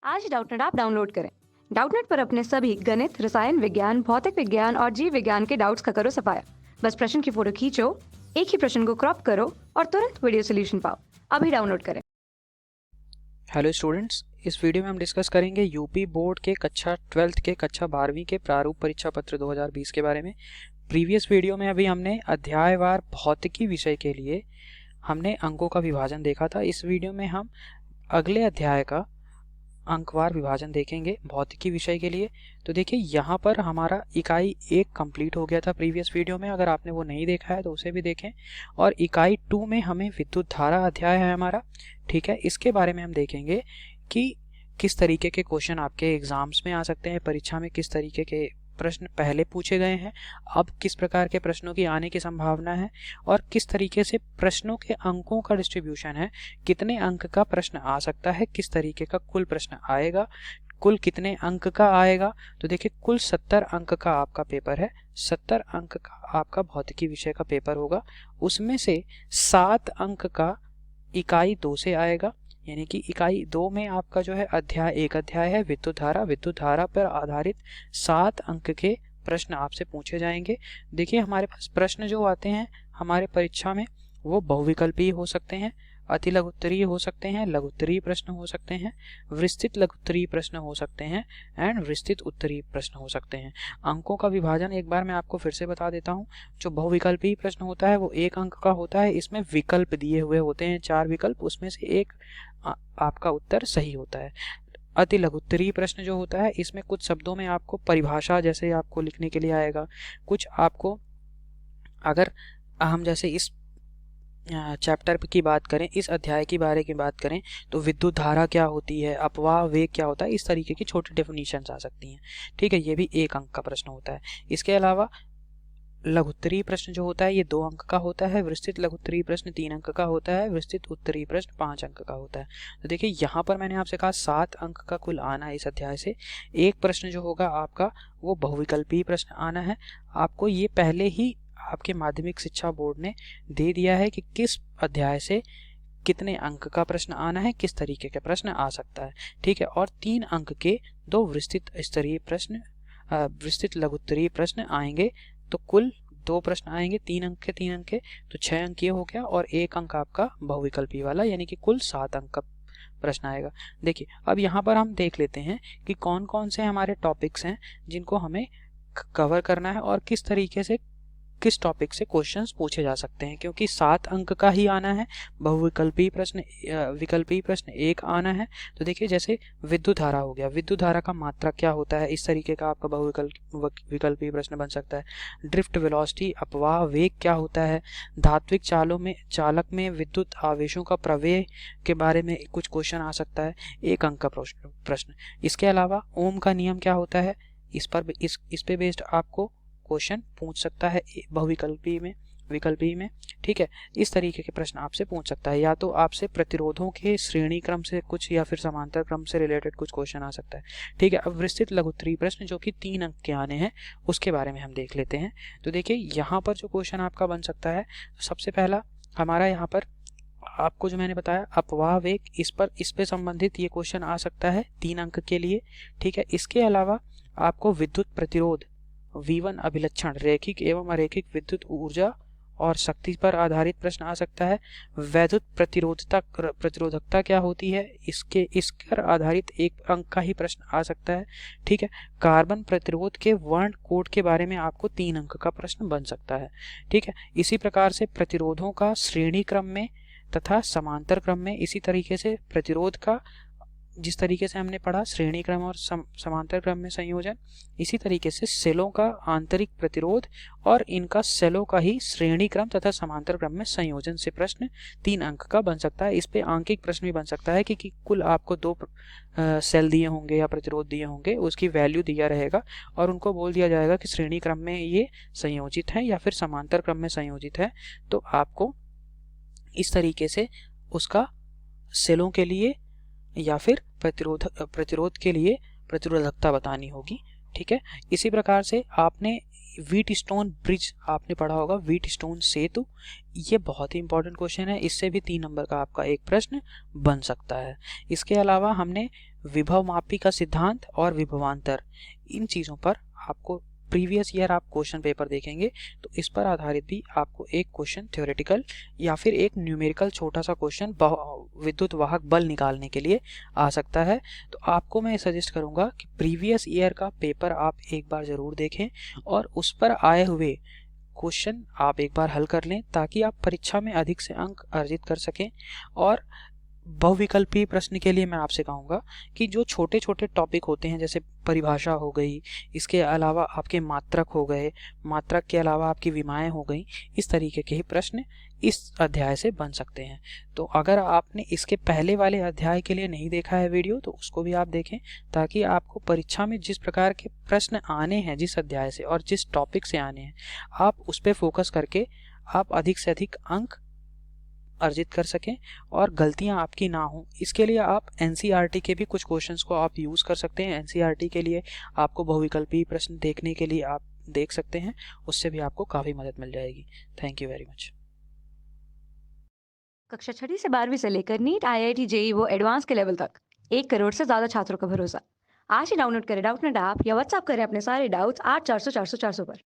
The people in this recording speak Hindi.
आज डाउटनेट ऐप डाउनलोड करें। डाउटनेट पर अपने सभी गणित, रसायन विज्ञान, भौतिक विज्ञान और जीव विज्ञान के डाउट्स का करो सफाया। बस प्रश्न की फोटो खींचो, एक ही प्रश्न को क्रॉप करो और तुरंत वीडियो सोल्यूशन पाओ। अभी डाउनलोड करें। हेलो स्टूडेंट्स, इस वीडियो में हम डिस्कस करेंगे यूपी बोर्ड के कक्षा 12th के कक्षा 12वीं के प्रारूप परीक्षा पत्र 2020 के बारे में। प्रीवियस वीडियो में अभी हमने अध्यायवार भौतिकी विषय के लिए हमने अंकों का विभाजन देखा था। इस वीडियो में हम अगले अध्याय का अंकवार विभाजन देखेंगे भौतिकी विषय के लिए। तो देखिए, यहाँ पर हमारा इकाई 1 कंप्लीट हो गया था प्रीवियस वीडियो में। अगर आपने वो नहीं देखा है तो उसे भी देखें। और इकाई 2 में हमें विद्युत धारा अध्याय है हमारा, ठीक है। इसके बारे में हम देखेंगे कि किस तरीके के क्वेश्चन आपके एग्जाम्स में आ सकते हैं, परीक्षा में किस तरीके के प्रश्न पहले पूछे गए हैं, अब किस प्रकार के प्रश्नों की आने की संभावना है, और किस तरीके से प्रश्नों के अंकों का डिस्ट्रीब्यूशन है, कितने अंक का प्रश्न आ सकता है, किस तरीके का कुल प्रश्न आएगा, कुल कितने अंक का आएगा। तो देखिए, कुल 70 अंक का आपका पेपर है। 70 अंक का आपका भौतिकी विषय का पेपर होगा। उसमें से 7 अंक का इकाई 2 से आएगा, यानी कि इकाई 2 में आपका जो है एक अध्याय है विद्युत धारा पर आधारित 7 अंक के प्रश्न आपसे पूछे जाएंगे। देखिए, हमारे पास प्रश्न जो आते हैं हमारे परीक्षा में वो बहुविकल्पीय हो सकते हैं, अति लघुत्तरीय हो सकते हैं, लघुत्तरीय प्रश्न हो सकते हैं, विस्तृत लघुत्तरीय प्रश्न हो सकते हैं एंड विस्तृत उत्तरीय प्रश्न हो सकते हैं। अंकों का विभाजन एक बार मैं आपको फिर से बता देता हूं। जो बहुविकल्पीय प्रश्न होता है वो 1 अंक का होता है। इसमें विकल्प दिए हुए होते हैं, 4 विकल्प, उसमें से एक आपका उत्तर सही होता है। अति लघुत्तरीय प्रश्न जो होता है इसमें कुछ शब्दों में आपको परिभाषा जैसे आपको लिखने के लिए आएगा, कुछ आपको, अगर हम जैसे इस चैप्टर की बात करें, इस अध्याय के बारे की बात करें, तो विद्युत धारा क्या होती है, अपवाह वेग क्या होता है, इस तरीके की छोटी डेफिनेशंस आ सकती हैं, ठीक है। ये भी 1 अंक का प्रश्न होता है। इसके अलावा लघुत्तरीय प्रश्न जो होता है ये 2 अंक का होता है, विस्तृत लघुत्तरीय प्रश्न 3 अंक का होता है, विस्तृत उत्तरीय प्रश्न 5 अंक का होता है। तो देखिए, यहाँ पर मैंने आपसे कहा 7 अंक का कुल आना है इस अध्याय से। एक प्रश्न जो होगा आपका वो बहुविकल्पीय प्रश्न आना है। आपको ये पहले ही आपके माध्यमिक शिक्षा बोर्ड ने दे दिया है कि किस अध्याय से कितने अंक का प्रश्न आना है, किस तरीके के प्रश्न आ सकता है, ठीक है। और 3 अंक के 2 विस्तृत स्तरीय प्रश्न, विस्तृत लघुत्तरीय प्रश्न आएंगे। तो कुल 2 प्रश्न आएंगे, 3 अंक के 3 अंक के, तो 6 अंक ये हो गया, और 1 अंक आपका बहुविकल्पी वाला, यानी कि कुल 7 अंक का प्रश्न आएगा। देखिए, अब यहाँ पर हम देख लेते हैं कि कौन कौन से हमारे टॉपिक्स हैं जिनको हमें कवर करना है और किस तरीके से किस टॉपिक से क्वेश्चंस पूछे जा सकते हैं, क्योंकि 7 अंक का ही आना है, बहुविकल्पीय प्रश्न विकल्पीय प्रश्न 1 आना है। तो देखिए, जैसे विद्युत धारा हो गया, विद्युत धारा का मात्रक क्या होता है, इस तरीके का आपका बहुविकल्पीय प्रश्न बन सकता है। ड्रिफ्ट वेलोसिटी, अपवाह वेग क्या होता है, धात्विक चालक में विद्युत आवेशों का प्रवेश के बारे में कुछ क्वेश्चन आ सकता है, 1 अंक का प्रश्न। इसके अलावा ओम का नियम क्या होता है, इस पे बेस्ड आपको क्वेश्चन पूछ सकता है विकल्पी में, ठीक है। इस तरीके के प्रश्न आपसे पूछ सकता है, या तो आपसे प्रतिरोधों के श्रेणी क्रम से कुछ, या फिर समांतर क्रम से रिलेटेड कुछ क्वेश्चन आ सकता है, ठीक है। अब विस्तृत लघुत्तरीय प्रश्न जो कि 3 अंक के आने हैं, उसके बारे में हम देख लेते हैं। तो देखिए, यहाँ पर जो क्वेश्चन आपका बन सकता है, सबसे पहला हमारा यहाँ पर आपको जो मैंने बताया अपवाह वेग, इस पे संबंधित ये क्वेश्चन आ सकता है 3 अंक के लिए, ठीक है। इसके अलावा आपको विद्युत प्रतिरोध V1 अभिलक्षण, रेखिक एवं अरेखिक विद्युत ऊर्जा और शक्ति पर आधारित प्रश्न आ सकता है। वैद्युत प्रतिरोधकता क्या होती है, इस पर आधारित 1 अंक का ही प्रश्न आ सकता है, ठीक है। कार्बन प्रतिरोध के वर्ण कोड के बारे में आपको 3 अंक का प्रश्न बन सकता है, ठीक है। इसी प्रकार से प्रतिरोधों का श्रेणी क्रम में तथा समांतर क्रम में, इसी तरीके से प्रतिरोध का जिस तरीके से हमने पढ़ा श्रेणी क्रम और समांतर क्रम में संयोजन, इसी तरीके से सेलों का आंतरिक प्रतिरोध और इनका सेलों का ही श्रेणी क्रम तथा समांतर क्रम में संयोजन से प्रश्न 3 अंक का बन सकता है। इस पे आंकिक प्रश्न भी बन सकता है कि कुल आपको 2 सेल दिए होंगे या प्रतिरोध दिए होंगे, उसकी वैल्यू दिया रहेगा और उनको बोल दिया जाएगा कि श्रेणी क्रम में ये संयोजित है या फिर समांतर क्रम में संयोजित है। तो आपको इस तरीके से उसका सेलों के लिए या फिर प्रतिरोध के लिए प्रतिरोधकता बतानी होगी, ठीक है। इसी प्रकार से आपने व्हीट स्टोन ब्रिज आपने पढ़ा होगा, व्हीट स्टोन सेतु, ये बहुत ही इंपॉर्टेंट क्वेश्चन है, इससे भी 3 नंबर का आपका एक प्रश्न बन सकता है। इसके अलावा हमने विभव मापी का सिद्धांत और विभवांतर, इन चीज़ों पर आपको प्रीवियस ईयर आप क्वेश्चन पेपर देखेंगे तो इस पर आधारित भी आपको एक क्वेश्चन थ्योरेटिकल या फिर एक न्यूमेरिकल छोटा सा क्वेश्चन विद्युत वाहक बल निकालने के लिए आ सकता है। तो आपको मैं सजेस्ट करूंगा कि प्रीवियस ईयर का पेपर आप एक बार ज़रूर देखें और उस पर आए हुए क्वेश्चन आप एक बार हल कर लें ताकि आप परीक्षा में अधिक से अंक अर्जित कर सकें। और बहुविकल्पीय प्रश्न के लिए मैं आपसे कहूँगा कि जो छोटे छोटे टॉपिक होते हैं जैसे परिभाषा हो गई, इसके अलावा आपके मात्रक हो गए, मात्रक के अलावा आपकी विमाएँ हो गई, इस तरीके के ही प्रश्न इस अध्याय से बन सकते हैं। तो अगर आपने इसके पहले वाले अध्याय के लिए नहीं देखा है वीडियो तो उसको भी आप देखें ताकि आपको परीक्षा में जिस प्रकार के प्रश्न आने हैं जिस अध्याय से और जिस टॉपिक से आने हैं आप उस पर फोकस करके आप अधिक से अधिक अंक अर्जित कर सकें और गलतियां आपकी ना हो। इसके लिए आप एनसीईआरटी के भी कुछ क्वेश्चंस को आप यूज़ कर सकते हैं। एनसीईआरटी के लिए आपको बहुविकल्पीय प्रश्न देखने के लिए आप देख सकते हैं, उससे भी आपको काफ़ी मदद मिल जाएगी। Thank you very much. कक्षा 6वीं से 12वीं से लेकर नीट, IIT, JEE वो एडवांस के लेवल तक 1 करोड़ से ज़्यादा छात्रों का भरोसा। आज ही डाउनलोड करें डाउटनेट ऐप या व्हाट्सएप करें अपने सारे डाउट्स 8400 400 400 पर।